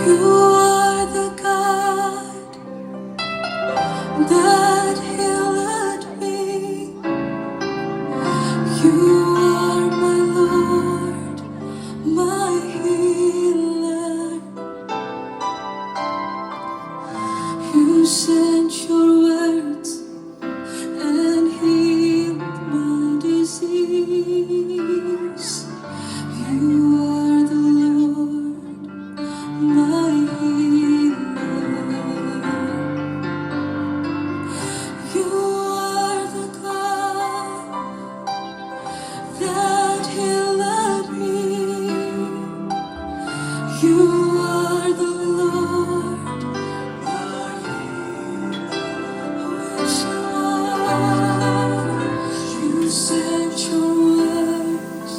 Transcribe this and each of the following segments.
You are the God that healed me. You are my Lord, my healer. You sent your words and healed my disease. You are the Lord, my healer. You are the God that healed me. You are the Lord, my healer. You sent your words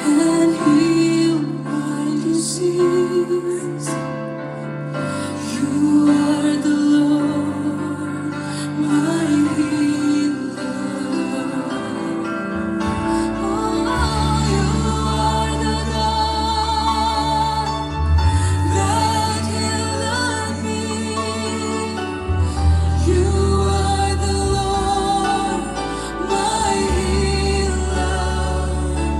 and healed my disease. You are the Lord, my healer. Oh, you are the God that healed me. You are the Lord, my healer.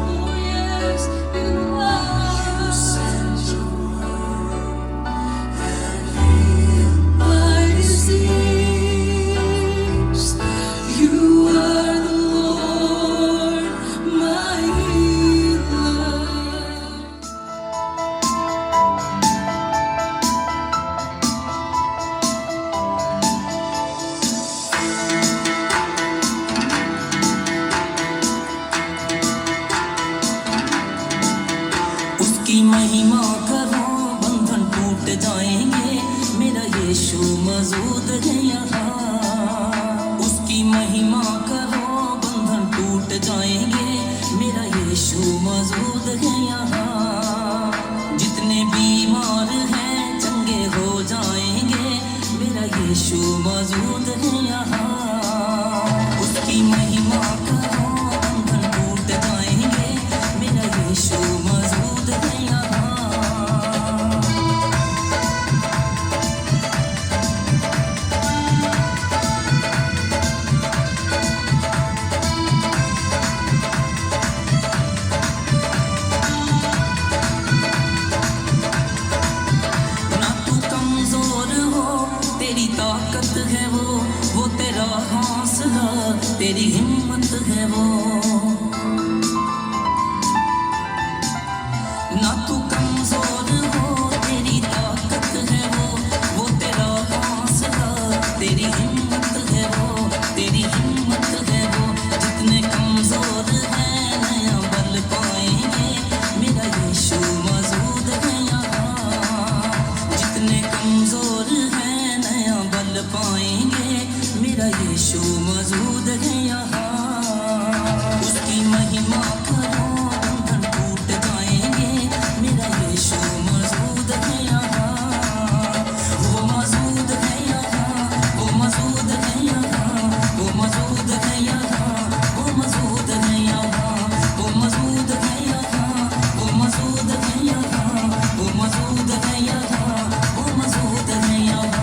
Oh, yes, you are. You sent your word and healed my disease. You are the Lord, my healer. उसकी महिमा करो बंधन टूट जाएंगे मेरा यीशु मौजूद है यहाँ उसकी महिमा करो बंधन टूट जाएंगे मेरा यीशु मौजूद है यहाँ जितने बीमार हैं चंगे हो जाएंगे मेरा यीशु मौजूद है यहाँ उसकी महिमा करो बंधन टूट जाएंगे मेरा यीशु मौजूद है यहाँ ना तू कमजोर हो तेरी ताकत है वो तेरा हौसला तेरी हिम्मत है वो ना तू कमजोर हो तेरी ताकत है वो तेरा हौसला तेरी हिम्मत है वो तेरी हिम्मत है वो जितने कमजोर हैं नया बल पाएंगे मेरा यीशु मौजूद है यहाँ जितने कमजोर हैं नया बल पाएंगे मेरा यीशु मौजूद है यहाँ उसकी महिमा करो बंधन टूट जाएंगे मेरा यीशु मौजूद है यहाँ वो मौजूद है यहाँ वो मौजूद है यहाँ वो मौजूद है यहाँ वो मौजूद है यहाँ वो मौजूद है यहाँ वो मौजूद है यहाँ वो मौजूद है यहाँ वो मौजूद है यहाँ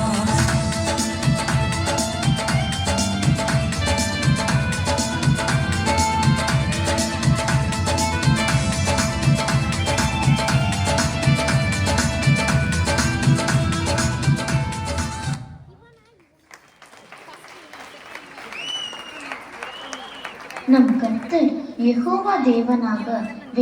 நம் கர்த்தர் யெகோவா தேவனாக